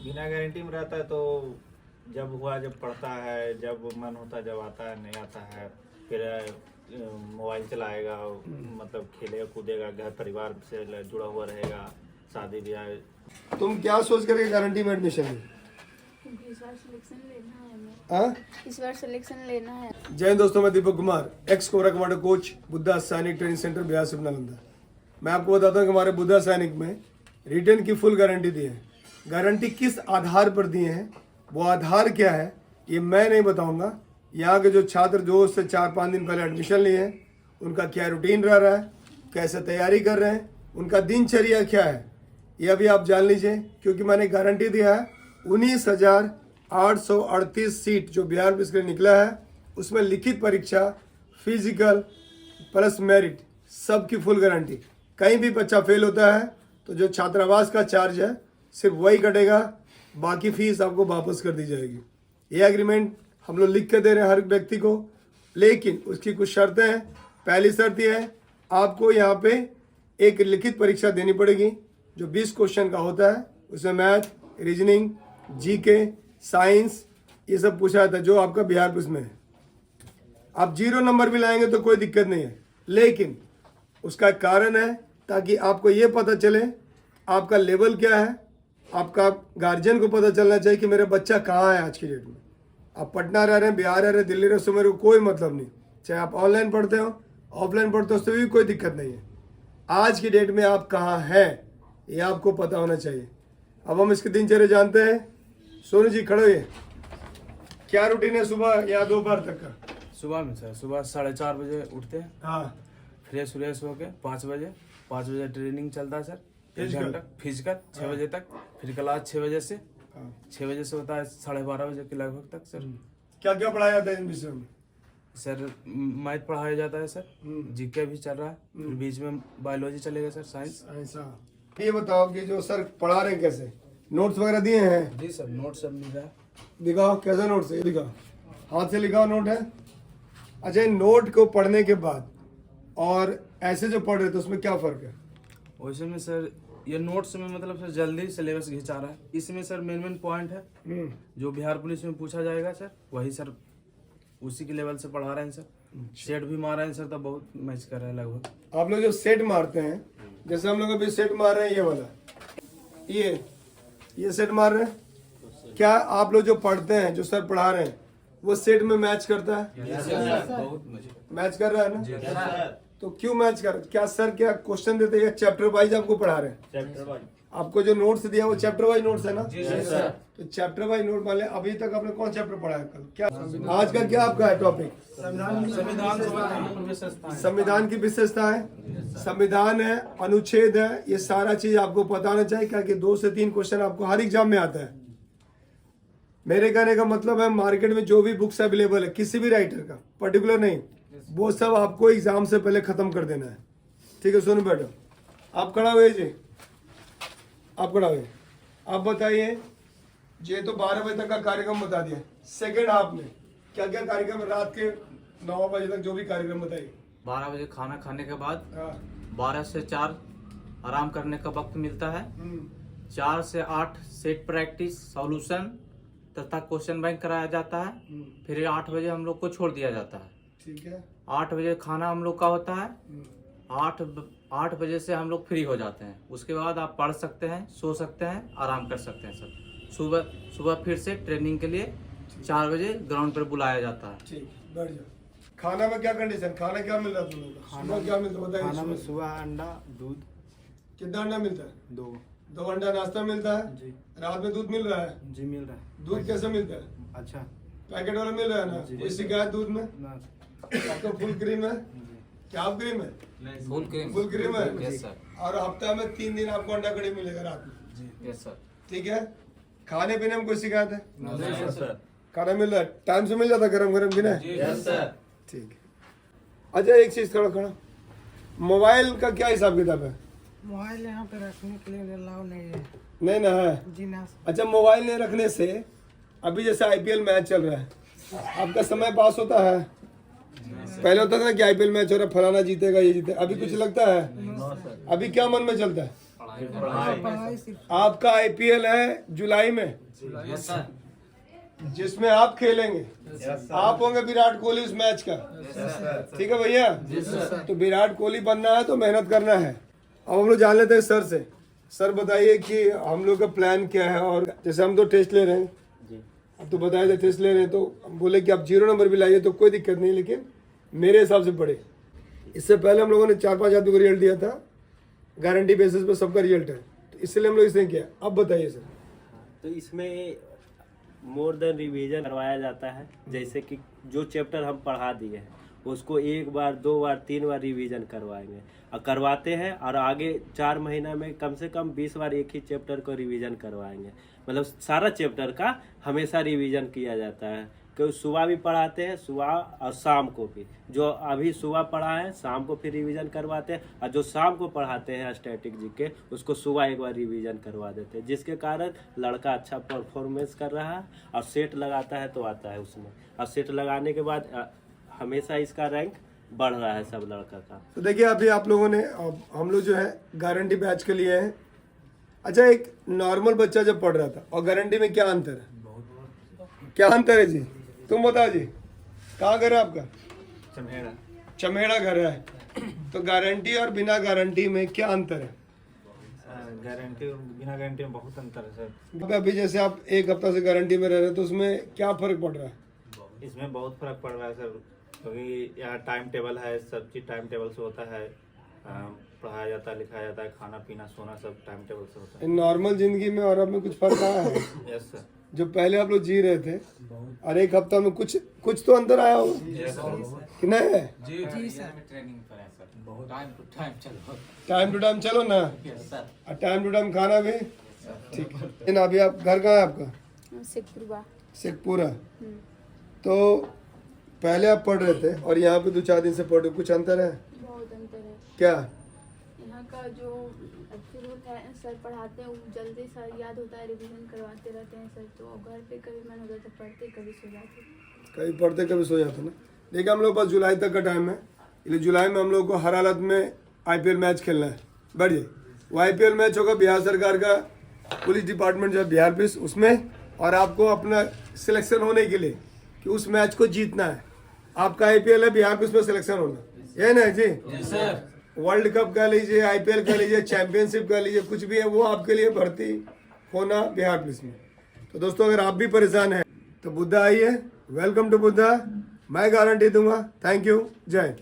बिना गारंटी में रहता है तो जब हुआ जब पढ़ता है, जब मन होता है जब आता है, नहीं आता है फिर मोबाइल चलाएगा, मतलब खेलेगा कूदेगा, घर परिवार से जुड़ा हुआ रहेगा, शादी ब्याह। तुम क्या सोच करके गारंटी में एडमिशन ली? इस बार सिलेक्शन लेना है हमें। हाँ, इस बार सिलेक्शन लेना है। जय हिंद दोस्तों, मैं Deepak Kumar, ex cobra commando coach, Buddha सैनिक ट्रेनिंग सेंटर बिहार से नालंदा। मैं आपको बताता हूँ कि हमारे बुद्धा सैनिक में रिटर्न की फुल गारंटी दी है। गारंटी किस आधार पर दिए हैं, वो आधार क्या है, ये मैं नहीं बताऊंगा। यहाँ के जो छात्र जो उससे 4-5 दिन पहले एडमिशन लिए हैं, उनका क्या रूटीन रह रहा है, कैसे तैयारी कर रहे हैं, उनका दिनचर्या क्या है, ये अभी आप जान लीजिए। क्योंकि मैंने गारंटी दिया है 19,838 सीट जो बिहार पुलिस के लिए निकला है, उसमें लिखित परीक्षा, फिजिकल प्लस मेरिट सबकी फुल गारंटी। कहीं भी बच्चा फेल होता है तो जो छात्रावास का चार्ज है सिर्फ वही कटेगा, बाकी फीस आपको वापस कर दी जाएगी। ये एग्रीमेंट हम लोग लिख के दे रहे हैं हर व्यक्ति को, लेकिन उसकी कुछ शर्तें हैं। पहली शर्त यह है, आपको यहाँ पे एक लिखित परीक्षा देनी पड़ेगी जो 20 क्वेश्चन का होता है। उसमें मैथ, रीजनिंग, जीके, साइंस ये सब पूछा जाता है जो आपका बिहार पुलिस में है। आप 0 नंबर भी लाएंगे तो कोई दिक्कत नहीं है, लेकिन उसका एक कारण है ताकि आपको ये पता चले आपका लेवल क्या है। आपका गार्जियन को पता चलना चाहिए कि मेरा बच्चा कहाँ है आज की डेट में। आप पटना रह रहे हैं, बिहार रह रहे हैं, दिल्ली रह रहे हैं, मेरे को कोई मतलब नहीं। चाहे आप ऑनलाइन पढ़ते हो, ऑफलाइन पढ़ते हो, उससे भी कोई दिक्कत नहीं है। आज की डेट में आप कहाँ हैं ये आपको पता होना चाहिए। अब हम इसके दिनचर्या जानते हैं। सोनू जी खड़े होइए, क्या रूटीन है सुबह या दोपहर तक का? सुबह में सर सुबह 4:30 बजे उठते हैं, हाँ, फ्रेश होके 5 बजे ट्रेनिंग चलता है सर, 1 घंटा फिजिकल 6 बजे तक, फिर क्लास 6 बजे से हाँ। 6 बजे से होता है 12:30 बजे के लगभग तक सर। क्या क्या पढ़ाया जाता है इन विषयों में? सर मैथ पढ़ाया जाता है सर, जीके भी चल रहा है, फिर बीच में बायोलॉजी चलेगा सर, साइंस। ऐसा ये बताओ कि जो सर पढ़ा रहे हैं कैसे, नोट्स वगैरह दिए हैं? जी सर, नोट सब मिल रहा है। दिखाओ कैसा नोट्स है, दिखाओ, हाथ से लिखा हुआ नोट है। अच्छा, इन नोट को पढ़ने के बाद और ऐसे जो पढ़ रहे थे उसमें क्या फर्क है? वैसे में सर ये नोट्स में मतलब सर जल्दी सिलेबस घिंचा रहा है। इसमें सर मेन पॉइंट है जो बिहार पुलिस में पूछा जाएगा सर, वही सर उसी के लेवल से पढ़ा रहे हैं सर। सेट भी मार रहे हैं सर, तो बहुत मैच कर रहे हैं लगभग। आप लोग जब सेट मारते हैं, जैसे हम लोग अभी सेट मार रहे हैं, ये वाला ये सेट मार रहे हैं, क्या आप लोग जो पढ़ते हैं, जो सर पढ़ा रहे हैं, वो सेट में मैच करता है? मैच कर रहा है ना? तो क्यों मैच कर, क्या सर क्या क्वेश्चन देते हैं, चैप्टर वाइज आपको पढ़ा रहे हैं? चैप्टर वाइज आपको जो नोट्स दिया वो चैप्टर वाइज नोट्स है ना? जी सर। तो चैप्टर वाइज नोट मान ले, अभी तक आपने कौन चैप्टर पढ़ा है कल? क्या आज का क्या आपका है टॉपिक? संविधान की विशेषता है, संविधान है, अनुच्छेद है, ये सारा चीज आपको पता होना चाहिए, क्योंकि 2 से 3 क्वेश्चन आपको हर एग्जाम में आता है। मेरे कहने का मतलब है, मार्केट में जो भी बुक्स अवेलेबल है किसी भी राइटर का पर्टिकुलर नहीं, वो सब आपको एग्जाम से पहले खत्म कर देना है। ठीक है, सुनो बैठो, आप खड़ा हुए जी, आप खड़ा हुए। आप बताइए, ये तो 12 बजे तक का कार्यक्रम बता दिया, सेकेंड हाफ में क्या क्या कार्यक्रम है? रात के 9 बजे तक जो भी कार्यक्रम बताइए। 12 बजे खाना खाने के बाद हाँ, 12 से 4 आराम करने का वक्त मिलता है। 4 से 8 सेट प्रैक्टिस, सॉल्यूशन तथा क्वेश्चन बैंक कराया जाता है। फिर 8 बजे हम लोग को छोड़ दिया जाता है। ठीक है। 8 बजे खाना हम लोग का होता है। 8 बजे से हम लोग फ्री हो जाते हैं। उसके बाद आप पढ़ सकते हैं, सो सकते हैं, आराम कर सकते हैं सर। सुबह फिर से ट्रेनिंग के लिए 4 बजे ग्राउंड पर बुलाया जाता है। ठीक, बैठ जाओ। खाना में क्या कंडीशन, खाना क्या मिल रहा है तुम लोग को? सुबह क्या मिलता है खाना में बताइए। सुबह अंडा, दूध कितना अंडा मिलता है? 2 अंडा नाश्ता मिलता है जी। रात में दूध मिल रहा है? जी मिल रहा है। दूध कैसे मिलता है? अच्छा पैकेट वाला मिल रहा है ना? कोई शिकायत दूध में? ना आपका फुल क्रीम है? क्या आप क्रीम है? Full cream. फुल क्रीम है? Yes sir. और हफ्ता में 3 दिन आपको अंडा कड़ी मिलेगा रात में। Yes sir. ठीक है। खाने पीने में कोई शिकायत है? नहीं सर। खाना मिल रहा है, टाइम से मिल जाता, गरम गरम भी ना? Yes sir. ठीक है। अच्छा, एक चीज खड़ा खड़ा, मोबाइल का क्या हिसाब किताब है? मोबाइल यहाँ पे रखने के लिए अलाउ नहीं है। नहीं ना है? जी ना। अच्छा, मोबाइल नहीं रखने से अभी जैसे आईपीएल मैच चल रहा है, आपका समय पास होता है? पहले होता था कि आईपीएल मैच हो रहा है, फलाना जीतेगा, ये जीतेगा, अभी कुछ लगता है? अभी क्या मन में चलता है? पढ़ाई सिर्फ आपका आईपीएल है जुलाई में, यस सर। जिसमें आप खेलेंगे। आप होंगे विराट कोहली उस मैच का। ठीक है भैया, तो विराट कोहली बनना है तो मेहनत करना है। अब हम लोग जान लेते हैं सर से। सर बताइए कि हम लोग का प्लान क्या है। और जैसे हम तो टेस्ट ले रहे हैं, अब तो बताया था टेस्ट ले रहे हैं, तो हम बोले कि आप 0 नंबर भी लाइए तो कोई दिक्कत नहीं, लेकिन मेरे हिसाब से पढ़े। इससे पहले हम लोगों ने 4-5 आदमी को रिजल्ट दिया था, गारंटी बेसिस पे सबका रिजल्ट है, तो इसलिए हम लोग इसने किया। अब बताइए सर। तो इसमें मोर देन रिवीजन करवाया जाता है। जैसे कि जो चैप्टर हम पढ़ा दिए हैं उसको 1 बार 2 बार 3 बार रिवीजन करवाएंगे और करवाते हैं, और आगे 4 महीना में कम से कम 20 बार एक ही चैप्टर को रिवीजन करवाएंगे। मतलब सारा चैप्टर का हमेशा रिवीजन किया जाता है। क्योंकि सुबह भी पढ़ाते हैं, सुबह और शाम को भी। जो अभी सुबह पढ़ा है शाम को फिर रिवीजन करवाते हैं, और जो शाम को पढ़ाते हैं स्टैटिक जीके उसको सुबह एक बार रिवीजन करवा देते हैं, जिसके कारण लड़का अच्छा परफॉर्मेंस कर रहा है और सेट लगाता है तो आता है उसमें। और सेट लगाने के बाद हमेशा इसका रैंक बढ़ रहा है सब लड़का का। तो देखिए अभी आप लोगों ने, हम लोग जो है गारंटी बैच के लिए हैं। अच्छा, एक नॉर्मल बच्चा जब पढ़ रहा था और गारंटी में क्या अंतर है? क्या अंतर है जी? तुम बताओ जी, कहाँ घर है आपका? चमेड़ा। चमेड़ा घर है। तो गारंटी और बिना गारंटी में क्या अंतर है? गारंटी और बिना गारंटी में बहुत अंतर है सर। अभी जैसे आप 1 हफ्ता से गारंटी में रह रहे हैं, तो उसमें क्या फर्क पड़ रहा है? इसमें बहुत फर्क पड़ रहा है सर, क्योंकि यहाँ टाइम टेबल है, सब चीज़ टाइम टेबल से होता है। पढ़ाया जाता है, लिखाया जाता है, खाना पीना सोना सब टाइम टेबल से होता है। नॉर्मल जिंदगी में और अब में कुछ फर्क आया है? Yes sir. जो पहले आप लोग जी रहे थे और 1 हफ्ता में कुछ तो अंतर आया हो कि नहीं है? ट्रेनिंग पर है सर, टाइम टू टाइम चलो। टाइम टू टाइम चलो ना, यस सर। और टाइम टू टाइम खाना भी। ठीक है। लेकिन अभी आप घर कहाँ है आपका? शेखपुरा। शेखपुरा। तो पहले आप पढ़ रहे थे और यहाँ पे 2-4 दिन से पढ़ रहे हो, कुछ अंतर है? बहुत अंतर है। क्या? यहाँ का जो रूल है, सर पढ़ाते हैं वो जल्दी सर याद होता है, रिवीजन करवाते रहते हैं सर। तो घर पे कभी मन होता तो पढ़ते, कभी सो जाते। कभी पढ़ते कभी सो जाते ना। देखिए हम लोग के पास जुलाई तक का टाइम है, इसलिए जुलाई में हम लोग को हर हालत में आईपीएल मैच खेलना है। बढ़िए, वो आईपीएल मैच होगा बिहार सरकार का, पुलिस डिपार्टमेंट जो है बिहार पुलिस, उसमें। और आपको अपना सिलेक्शन होने के लिए कि उस मैच को जीतना है। आपका आईपीएल है, बिहार पुलिस में सिलेक्शन होना, ये ना जी? सर। वर्ल्ड कप कह लीजिए, आईपीएल कह लीजिए, चैंपियनशिप कह लीजिए, कुछ भी है वो आपके लिए भर्ती होना बिहार पुलिस में। तो दोस्तों अगर आप भी परेशान हैं तो बुद्धा आइए, वेलकम टू बुद्धा। मैं गारंटी दूंगा। थैंक यू, जय हिंद।